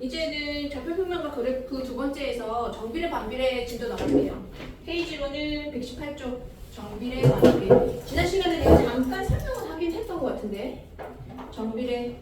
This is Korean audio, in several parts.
이제는 좌표평면과 그래프 두 번째에서 정비례 반비례 진도 나갈게요. 페이지로는 118쪽 정비례 반비례. 지난 시간에 내가 잠깐 설명을 하긴 했던 것 같은데 정비례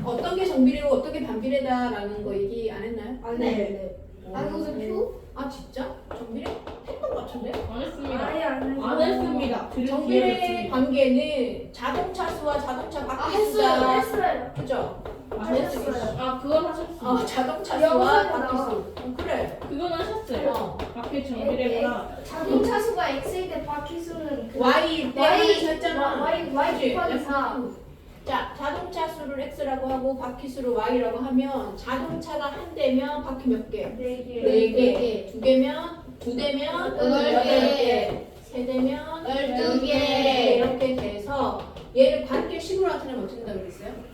어떤 게 정비례고 어떤 게 반비례다라는 거 얘기 안 했나요? 네. 아 무슨 표? 아 진짜? 정비례 했던 것 같은데? 안 했습니다. 아예 안 했습니다. 정비례 관계는 자동차 수와 자동차 바퀴 수다. 했어요. 그죠? 안 했어요. 아 그건 하셨어요. 자동차 수와 영상에 바퀴 나와. 수. 그래. 그건 하셨어요. 밖에 정비례구나. 자동차 수가 X일 때 바퀴 수는 Y일 때 했잖아. Y 곱하기 4. 자, 자동차 수를 X라고 하고 바퀴 수를 Y라고 하면 자동차가 한 대면 바퀴 몇 개? 4개. 4개. 두 개면 두 대면 8개. 세 대면 12개. 이렇게 돼서 얘를 관계식으로 나타내면 어떻게 된다고 그랬어요?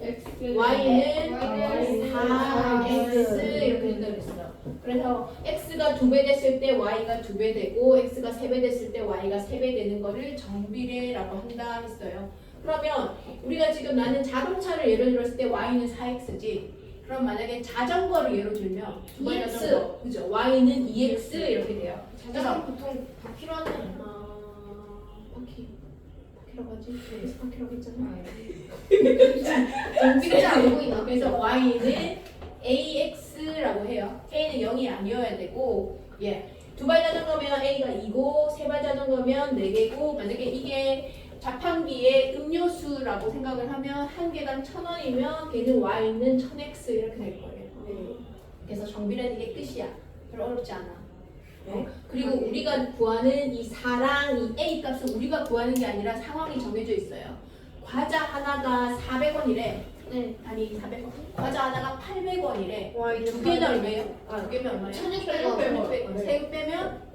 X Y는 Y는 4X 이렇게 된다고 그랬어요. 그래서 X가 2배 됐을 때 Y가 2배 되고 X가 3배 됐을 때 Y가 3배 되는 거를 정비례라고 한다 했어요. 그러면 우리가 지금 나는 자동차를 예로 들었을 때 Y는 4X지. 그럼 만약에 자전거를 예로 들면 두발 EX. 자전거, 그죠? Y는 2X 이렇게 돼요. 자전거 보통 바퀴로 하는 바퀴라고 하지? 그래서 바퀴라고 했잖아. 진짜 안 보이나? 그래서 Y는 AX라고 해요. A는 0이 아니어야 되고, 예. 두발 자전거면 A가 2고, 세발 자전거면 4개고, 만약에 이게 자판기의 음료수라고 생각을 하면 한 개당 1,000원이면 걔는 Y는 1000X 이렇게 될 거예요. 그래서 정비례는 이게 끝이야. 별로 어렵지 않아. 그리고 우리가 구하는 이 4랑 이 A 값은 우리가 구하는 게 아니라 상황이 정해져 있어요. 과자 하나가 400원이래. 네. 아니 400원. 과자 하나가 800원이래. Y 두 개는 얼마예요? 두 개면 얼마예요? 1600원. 1600원. 세 빼면?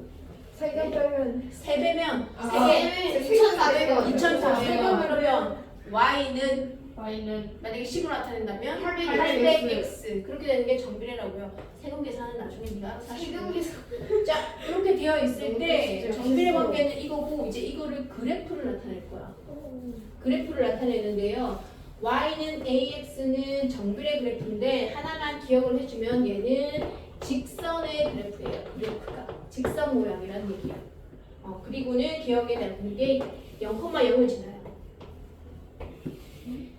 세개 빼면 세 배면? 아, 세 개? 2,400원. 2,400원. 그러면 Y는 Y는 만약에 식으로 나타낸다면 800X. 800X. 그렇게 되는 게 정비례라고요. 세금 계산은 나중에 네가 알아서 하시고. 세금계산. 자, 이렇게 되어 있을 때 정비례 관계는 이거고 이제 이거를 그래프를 나타낼 거야. 그래프를 나타내는데요. Y는 AX는 정비례 그래프인데 하나만 기억을 해주면 얘는 직선의 그래프예요. 그래프가 직선 모양이라는 얘기야. 그리고는 기억에 남는 게 0,0을 지나요.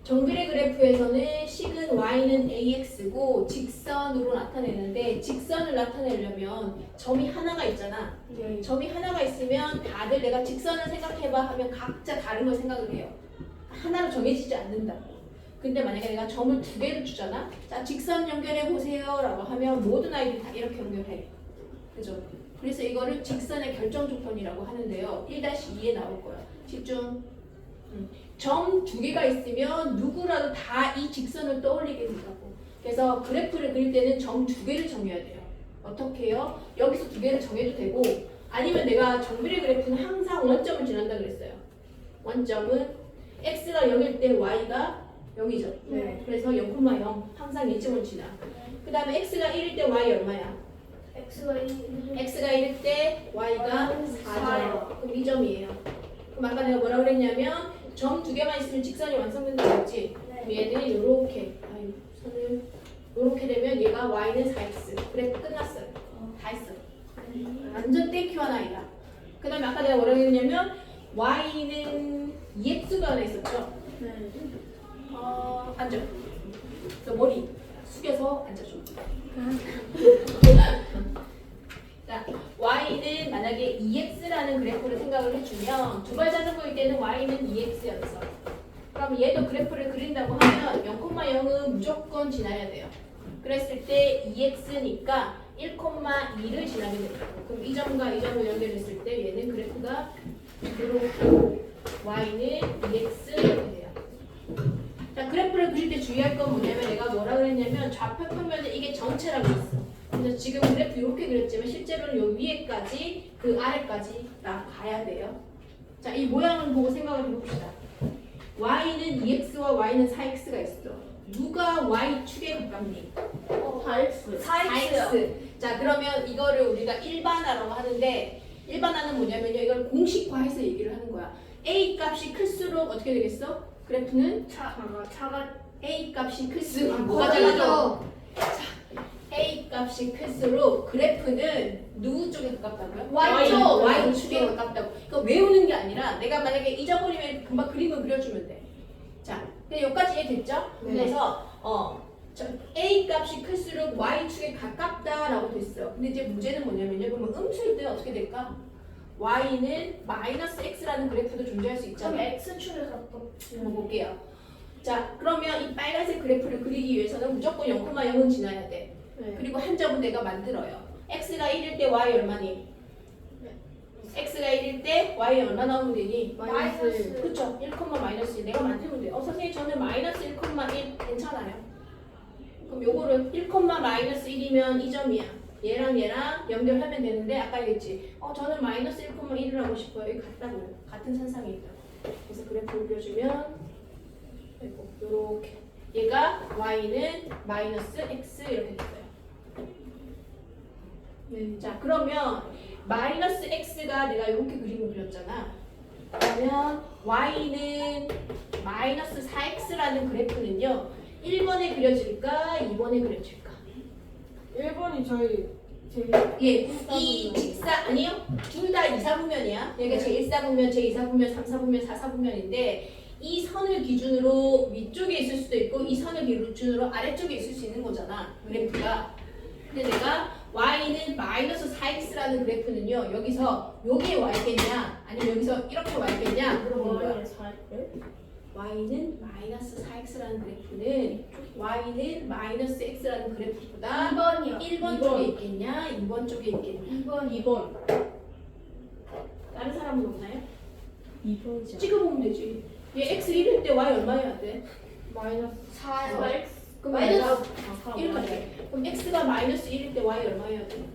정비례 그래프에서는 식은 Y는 AX고 직선으로 나타내는데 직선을 나타내려면 점이 하나가 있잖아. 점이 하나가 있으면 다들 내가 직선을 생각해봐 하면 각자 다른 걸 생각을 해요. 하나로 정해지지 않는다고. 근데 만약에 내가 점을 2개를 주잖아. 자, 직선 연결해 보세요 라고 하면 모든 아이들이 다 이렇게 연결해. 그죠? 그래서 이거를 직선의 결정 조건이라고 하는데요. 1-2에 나올 거야. 집중. 점 2개가 있으면 누구라도 다 이 직선을 떠올리게 된다고. 그래서 그래프를 그릴 때는 점 2개를 정해야 돼요. 어떻게 해요? 여기서 2개를 정해도 되고 아니면 내가 정비례 그래프는 항상 원점을 지난다 그랬어요. 원점은 x가 0일 때 y가 0이죠. 네. 그래서 0,0 항상 이점을 지나. 그 다음에 x가 1일 때 y 얼마야? X가 1. x가 1일 때 y가 4죠. 그럼 이 점이에요. 그럼 아까 내가 뭐라고 그랬냐면 점 2개만 있으면 직선이 완성된다고 했지? 그럼 얘들이 요렇게 선을 요렇게 되면 얘가 y는 4x. 그래프 끝났어요. 다 했어요. 완전 땡큐한 아이다. 그 다음에 아까 내가 뭐라고 했냐면 y는 2x가 하나 있었죠? 앉아. 그 머리 숙여서 앉아줘. 자, y는 만약에 2x라는 그래프를 생각을 해주면 두발 자전거일 때는 y는 2x였어. 그럼 얘도 그래프를 그린다고 하면 0,0은 무조건 지나야 돼요. 그랬을 때 2x니까 1,2를 지나게 됩니다. 그럼 이 점과 이 점을 연결했을 때 얘는 그래프가 이렇게 y는 2x 이렇게 돼요. 자, 그래프를 그릴 때 주의할 건 뭐냐면 내가 뭐라 그랬냐면 좌표 평면에 이게 전체라고 했어. 그래서 지금 그래프 이렇게 그렸지만 실제로는 요 위에까지 그 아래까지 가야 돼요. 자, 이 모양을 보고 생각을 해봅시다. y는 2x와 y는 4x가 있어. 누가 y축에 가깝니? 4X. 4x. 자, 그러면 이거를 우리가 일반화라고 하는데 일반화는 뭐냐면요. 이걸 공식화해서 얘기를 하는 거야. a 값이 클수록 어떻게 되겠어? 그래프는 차가 A 값이 클수록 뭐가 작아져? A 값이 클수록 그래프는 누구 쪽에 가깝다고요? Y쪽. Y축에 가깝다고. 그러니까 외우는 게 아니라 내가 만약에 잊어버리면 금방 그림을 그려주면 돼. 자, 여기까지 이해됐죠? 네. 그래서 A 값이 클수록 Y축에 가깝다라고 됐어. 근데 이제 문제는 뭐냐면요. 그러면 음수일 때 어떻게 될까? Y는 마이너스 X라는 그래프도 존재할 수 그럼 있잖아요. X축에 가깝. 한번 볼게요. 자, 그러면 이 빨간색 그래프를 그리기 위해서는 무조건 0,0은 지나야 돼. 네. 그리고 한 점은 내가 만들어요. x가 1일 때 y 얼마니? x가 1일 때 y 얼마 나오면 되니? 마이너스. 그렇죠. 1, 마이너스 1 내가 만들면 돼요. 선생님 저는 마이너스 1, 1 괜찮아요. 그럼 요거를 1, 마이너스 1이면 이 점이야. 얘랑 연결하면 되는데 아까 얘기했지. 저는 마이너스 1, 1을 하고 싶어요. 이거 같다고요. 같은 산상이 있다고. 그래서 그래프를 그려주면 요렇게 얘가 y는 마이너스 x 이렇게 됐어요. 자, 그러면 마이너스 x가 내가 이렇게 그림을 그렸잖아. 그러면 y는 마이너스 4x라는 그래프는요 1번에 그려질까 2번에 그려질까? 1번이 저희 예, 이 직사 아니요? 둘 다 이사분면이야. 여기가 제1사분면, 제2사분면, 3사분면, 4사분면인데 이 선을 기준으로 위쪽에 있을 수도 있고 이 선을 기준으로 아래쪽에 있을 수 있는 거잖아. 그래프가. 근데 내가 y는 마이너스 4x라는 그래프는요. 여기서 여기에 와있겠냐? 아니면 여기서 이렇게 와있겠냐? 물어보는 거야. y는 마이너스 4x라는 그래프는 y는 마이너스 x라는 그래프보다 2번이요. 1번 쪽에 있겠냐? 2번 쪽에 있겠냐? 2번. 다른 사람은 없나요? 2번이죠. 찍어보면 되지. 얘 x 1일 때 y 얼마여야 돼? 마이너스 4. 그럼 마이너스 내가 이렇게 돼. 그럼 x가 마이너스 1일 때 y 얼마여야 돼?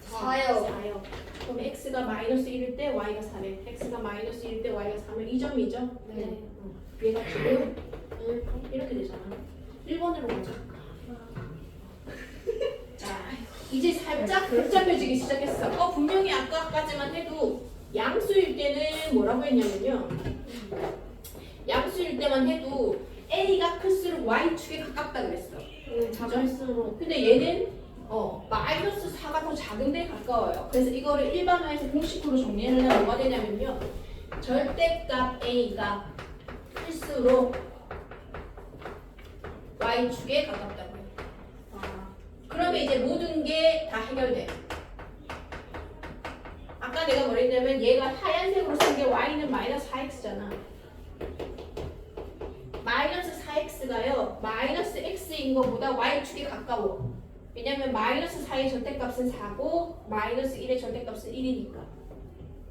4요. 4요. 그럼 x가 마이너스 1일 때 y가 4래. x가 마이너스 1일 때 y가 4면 이 점이죠? 네. 얘가 지금 이렇게 되잖아. 1번으로 가자. 자, 이제 살짝 복잡해지기 시작했어. 분명히 아까까지만 해도 양수일 때는 뭐라고 했냐면요. 양수일 때만 해도 A가 클수록 Y축에 가깝다 그랬어. 작을수록. 근데 얘는 마이너스 4가 더 작은 데 가까워요. 그래서 이거를 일반화해서 공식으로 정리를 하면 뭐가 되냐면요. 절대값 A가 클수록 Y축에 가깝다고요. 그러면 이제 모든 게 다 해결돼. 아까 내가 뭐랬냐면 얘가 하얀색으로 쓴 게 Y는 마이너스 4X잖아. 마이너스 4X가요. 마이너스 X인 것보다 Y축에 가까워. 왜냐면 마이너스 4의 절대값은 4고 마이너스 1의 절대값은 1이니까.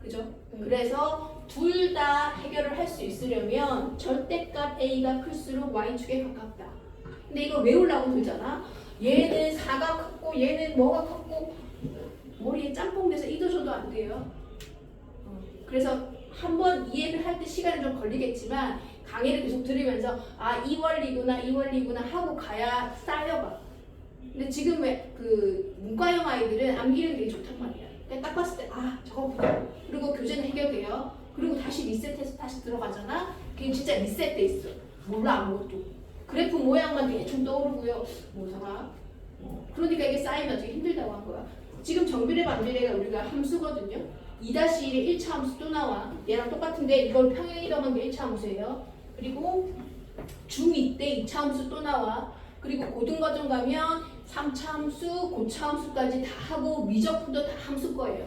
그죠? 그래서 둘 다 해결을 할 수 있으려면 절대값 A가 클수록 Y축에 가깝다. 근데 이걸 외우려고 들잖아. 얘는 4가 컸고 얘는 뭐가 컸고 머리에 짬뽕 돼서 이도저도 안 돼요. 그래서 한번 이해를 할 때 시간이 좀 걸리겠지만 강의를 계속 들으면서 이 원리구나 하고 가야 쌓여봐. 근데 지금 그 문과형 아이들은 암기력이 되게 좋단 말이야. 그러니까 딱 봤을 때 저거 보자. 그리고 교재는 해결돼요. 그리고 다시 리셋해서 다시 들어가잖아. 그게 진짜 리셋돼 있어. 몰라 아무것도. 그래프 모양만 대충 떠오르고요. 뭐더라? 그러니까 이게 쌓이면 되게 힘들다고 한 거야. 지금 정비례 반비례가 우리가 함수거든요. 2-1의 1차 함수 또 나와. 얘랑 똑같은데 이걸 평행 이동한 게 1차 함수예요. 그리고 중2 때 2차 함수 또 나와. 그리고 고등과정 가면 3차 함수, 고차 함수까지 다 하고 미적분도 다 함수 거예요.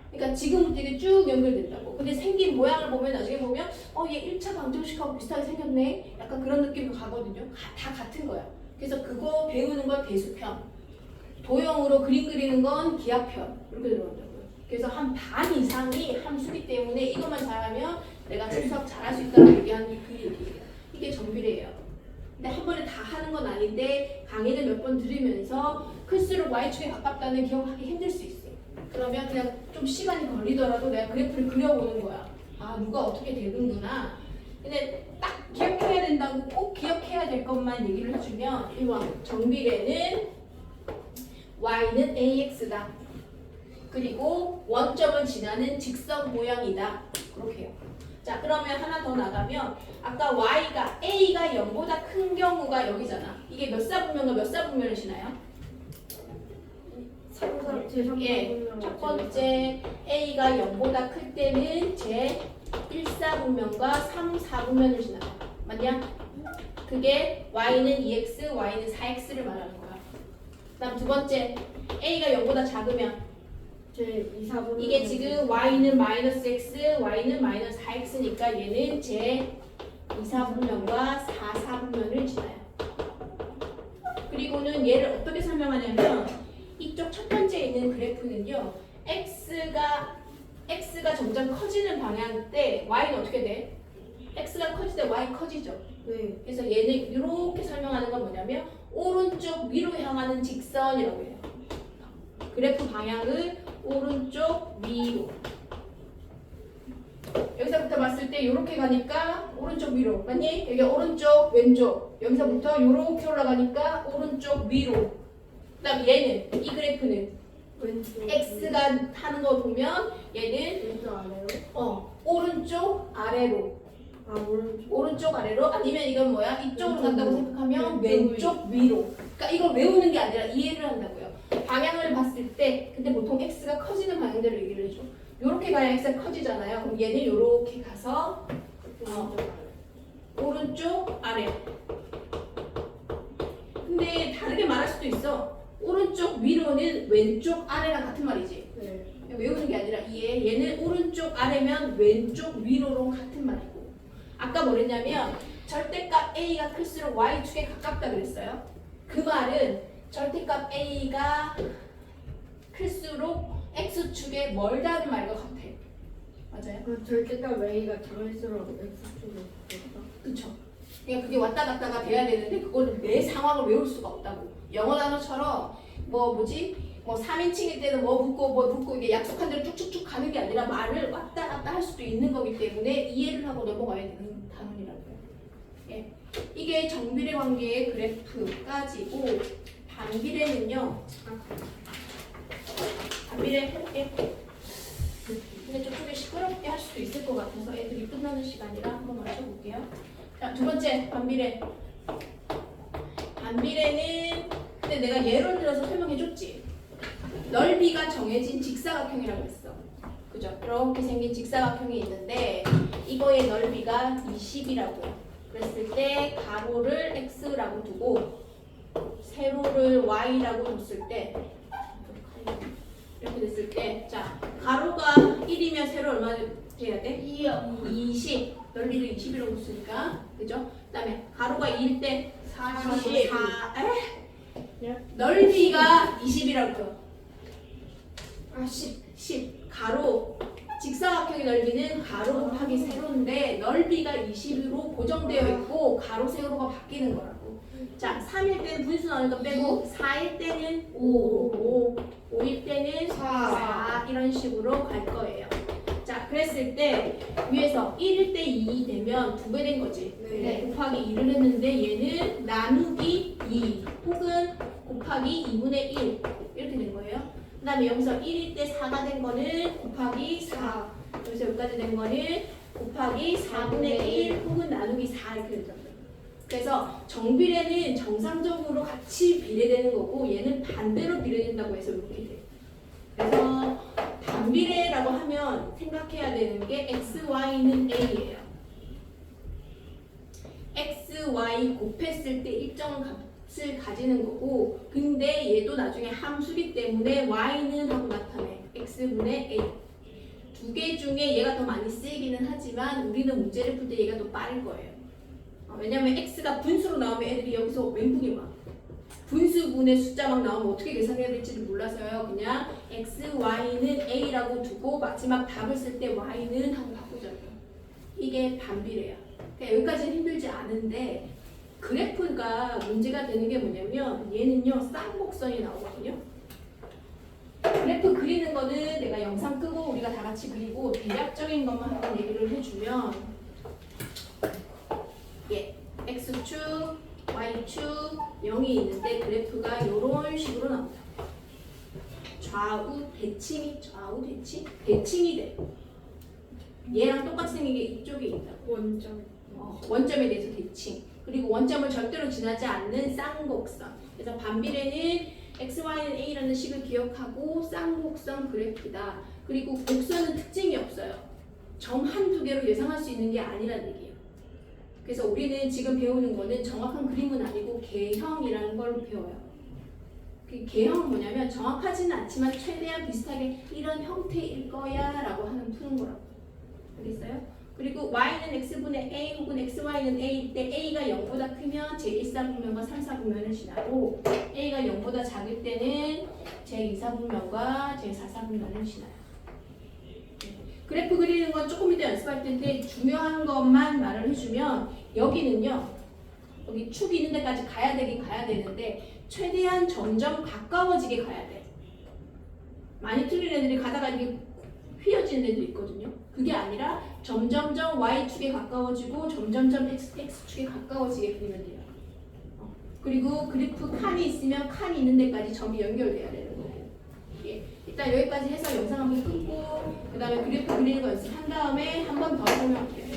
그러니까 지금부터 이게 쭉 연결된다고. 근데 생긴 모양을 보면 나중에 보면 얘 1차 방정식하고 비슷하게 생겼네. 약간 그런 느낌으로 가거든요. 다 같은 거야. 그래서 그거 배우는 건 대수편. 도형으로 그림 그리는 건 기하편. 이렇게 들어간다고요. 그래서 한 반 이상이 함수기 때문에 이것만 잘하면 내가 수학 잘할 수 있다고 얘기하는 그 얘기예요. 이게 정비례예요. 근데 한 번에 다 하는 건 아닌데 강의를 몇 번 들으면서 클수록 Y축에 가깝다는 기억하기 힘들 수 있어. 그러면 그냥 좀 시간이 걸리더라도 내가 그래프를 그려보는 거야. 누가 어떻게 되는구나. 근데 딱 기억해야 된다고 꼭 기억해야 될 것만 얘기를 해주면 1번 정비례는 Y는 AX다. 그리고 원점을 지나는 직선 모양이다. 그렇게 해요. 자, 그러면 하나 더 나가면 아까 y가 a가 0보다 큰 경우가 여기잖아. 이게 몇 사분면과 몇 사분면을 지나요? 예, 첫 번째 a가 0보다 클 때는 제 1사분면과 3사분면을 지나요. 맞냐? 그게 y는 2x, y는 4x를 말하는 거야. 그다음 두 번째 a가 0보다 작으면 제 2, 4분 이게 지금 y는 마이너스 x, y는 마이너스 4x니까 얘는 제 2사분면과 4사분면을 지나요. 그리고는 얘를 어떻게 설명하냐면 이쪽 첫 번째에 있는 그래프는요. x가 점점 커지는 방향 때 y는 어떻게 돼? x가 커질 때 y 커지죠. 네. 그래서 얘는 이렇게 설명하는 건 뭐냐면 오른쪽 위로 향하는 직선이라고 해요. 그래프 방향을 오른쪽 위로. 여기서부터 봤을 때 이렇게 가니까 오른쪽 위로. 맞니? 여기 오른쪽 왼쪽. 여기서부터 이렇게 올라가니까 오른쪽 위로. 그다음 얘는 이 그래프는 왼쪽 x가 타는 거 보면 얘는 왼쪽 아래로 오른쪽 아래로. 아 오른쪽 오른쪽 아래로 아니면 이건 뭐야? 이쪽으로 간다고 생각하면 왼쪽 왼쪽 위로. 그러니까 이걸 외우는 게 아니라 이해를 한다고요. 방향을 봤을 때 근데 보통 x가 커지는 방향대로 얘기를 해줘. 요렇게 가야 x가 커지잖아요. 그럼 얘는 요렇게 가서 오른쪽 아래. 근데 다르게 말할 수도 있어. 오른쪽 위로는 왼쪽 아래랑 같은 말이지. 네. 외우는 게 아니라 이해. 얘는 오른쪽 아래면 왼쪽 위로로 같은 말이고. 아까 뭐랬냐면 절대값 a가 클수록 y축에 가깝다 그랬어요. 그 말은 절대값 a가 클수록 x축에 멀다는 말과 같아. 맞아요? 그 절대값 A가 작을수록 X축이 좋다. 그쵸? 그러니까 그게 왔다 갔다가 돼야 되는데 그거는 매 상황을 외울 수가 없다고. 영어 단어처럼 뭐 3인칭일 때는 뭐 붙고 이게 약속한 대로 쭉쭉쭉 가는 게 아니라 말을 왔다 갔다 할 수도 있는 거기 때문에 이해를 하고 넘어가야 되는 단원이라고요. 예. 이게 정비례 관계의 그래프까지고 반비례는요. 반비례 해볼게. 근데 저쪽에 시끄럽게 할 수도 있을 것 같아서 애들이 끝나는 시간이라 한번 맞춰볼게요. 자, 두 번째 반비례. 반비례는 근데 내가 예를 들어서 설명해줬지. 넓이가 정해진 직사각형이라고 했어. 그죠? 이렇게 생긴 직사각형이 있는데 이거의 넓이가 20이라고요. 그랬을 때 가로를 x라고 두고 세로를 y라고 뒀을 때 이렇게 됐을 때 자 가로가 1이면 세로 얼마 돼야 돼? 2요. 20 넓이를 20이라고 뒀으니까 그죠? 그 다음에 가로가 2일 때 40. 넓이가 20이라고 둬. 아 10. 10 가로 직사각형의 넓이는 가로 곱하기 세로인데 넓이가 20으로 고정되어 있고 가로 세로가 바뀌는 거라고. 자 3일 때는 분수 나오니까 빼고 4일 때는 5 5일 때는 4 이런 식으로 갈 거예요. 자 그랬을 때 위에서 1일 때 2 되면 2배 된 거지. 네. 곱하기 2를 했는데 얘는 나누기 2 혹은 곱하기 2분의 1 이렇게 된 거예요. 그 다음에 여기서 1일 때 4가 된 거는 곱하기 4 여기서 여기까지 된 거는 곱하기 4분의 1 혹은 나누기 4 이렇게 된다. 그래서 정비례는 정상적으로 같이 비례되는 거고 얘는 반대로 비례된다고 해서 이렇게 돼. 그래서 반비례라고 하면 생각해야 되는 게 x, y는 a예요. x, y 곱했을 때 일정 값을 가지는 거고 근데 얘도 나중에 함수기 때문에 y는 하고 나타내. x분의 a. 두 개 중에 얘가 더 많이 쓰이기는 하지만 우리는 문제를 풀 때 얘가 더 빠를 거예요. 왜냐면 x가 분수로 나오면 애들이 여기서 멘붕이 와. 분수분의 숫자 막 나오면 어떻게 계산해야 될지를 몰라서요. 그냥 x, y는 a라고 두고 마지막 답을 쓸 때 y는 하고 바꾸잖아요. 이게 반비례야. 그러니까 여기까지는 힘들지 않은데 그래프가 문제가 되는 게 뭐냐면 얘는요 쌍곡선이 나오거든요. 그래프 그리는 거는 내가 영상 끄고 우리가 다 같이 그리고 대략적인 것만 한번 얘기를 해주면 예, x축, y축 0이 있는데 그래프가 이런 식으로 나온다. 좌우 대칭이 돼. 얘랑 똑같이 생긴 게 이쪽에 있다. 원점. 원점에 대해서 대칭. 그리고 원점을 절대로 지나지 않는 쌍곡선. 그래서 반비례는 x, y는 a라는 식을 기억하고 쌍곡선 그래프다. 그리고 곡선은 특징이 없어요. 점 한두 개로 예상할 수 있는 게 아니라는 얘기예요. 그래서 우리는 지금 배우는 거는 정확한 그림은 아니고 개형이라는 걸 배워요. 그 개형은 뭐냐면 정확하지는 않지만 최대한 비슷하게 이런 형태일 거야 라고 하는 푸는 거라고. 알겠어요? 그리고 y는 x분의 a 혹은 xy는 a일 때 a가 0보다 크면 제1사분면과 3사분면을 지나고 a가 0보다 작을 때는 제2사분면과 제4사분면을 지나요. 그래프 그리는 건 조금 이따 연습할 텐데 중요한 것만 말을 해주면 여기는요. 여기 축 있는 데까지 가야 되긴 가야 되는데 최대한 점점 가까워지게 가야 돼. 많이 틀린 애들이 가다가 이게 휘어지는 애도 있거든요. 그게 아니라 점점점 y축에 가까워지고 점점점 x축에 가까워지게 그리면 돼요. 그리고 그래프 칸이 있으면 칸이 있는 데까지 점이 연결돼야 되는 거고. 예. 일단 여기까지 해서 영상 한번 끊고 그 다음에 그래프 그리는 거 연습한 다음에 한 번 더 설명할게요.